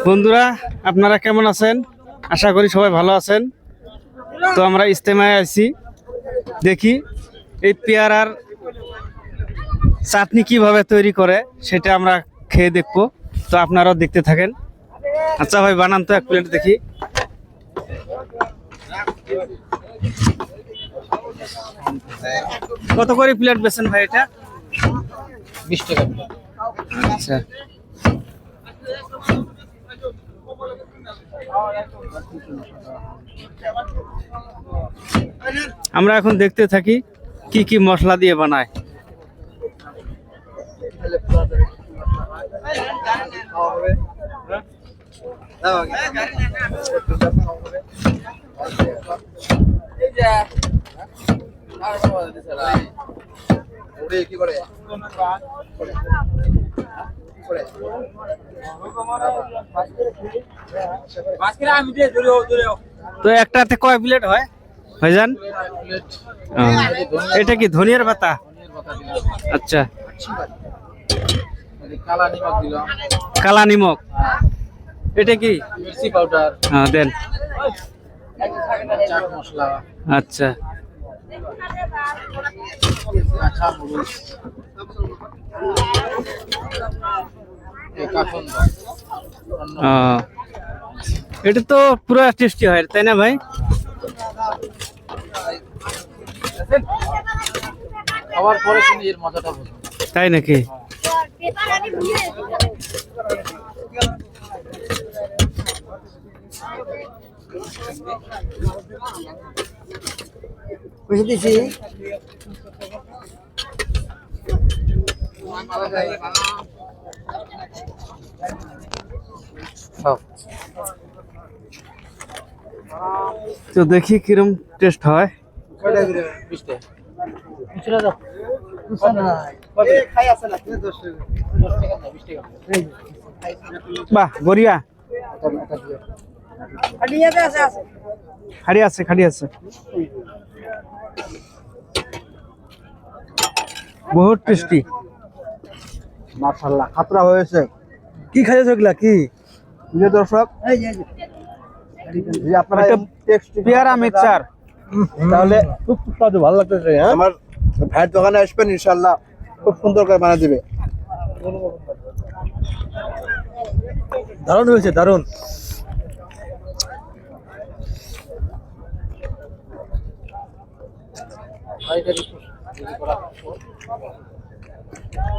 বন্ধুরা আপনারা কেমন আছেন? আশা করি সবাই ভালো আছেন। তো আমরা ইজতেমায় আছি, দেখি এই পেয়ারার চাটনি কিভাবে তৈরি করে সেটা আমরা খেয়ে দেখবো। তো আপনারাও দেখতে থাকেন। আচ্ছা ভাই, বানান তো এক প্লেট দেখি। কত করে প্লেট বেচেন ভাই এটা? 20 টাকা। আচ্ছা, আমরা এখন দেখতে থাকি কি কি মশলা দিয়ে বানায়। তো একটাতে কয় প্লেট হয় ভাইজান? এটা কি ধনিয়ার পাতা? আচ্ছা, কালা নিমক। এটা কি? মির্চি পাউডার, দেন। চাট মশলা, আচ্ছা, কাঁচা মরিচ, এটা তো পুরো টেস্টি হয় তাই না ভাই? খাওয়ার পরে তুমি এর মজাটা বুঝো। তাই নাকি? বুঝে দিছি। তো দেখি কিরম টেস্ট হয়। বাহ, বড়িয়া। খাড়ি আছে, খাড়ি আছে, বহুত টেস্টি। মাশাআল্লাহ, খাতরা হয়েছে। কি খাইছো এগুলা? কি বুঝে দর্শক, যে আপনারা পেয়ারা মিক্সচার তাহলে খুব সুস্বাদু, ভালো লাগতেছে। হ্যাঁ, আমার ভাইয়ের দোকানে আসবেন, ইনশাআল্লাহ খুব সুন্দর করে বানিয়ে দিবে। দারুণ হয়েছে, দারুণ।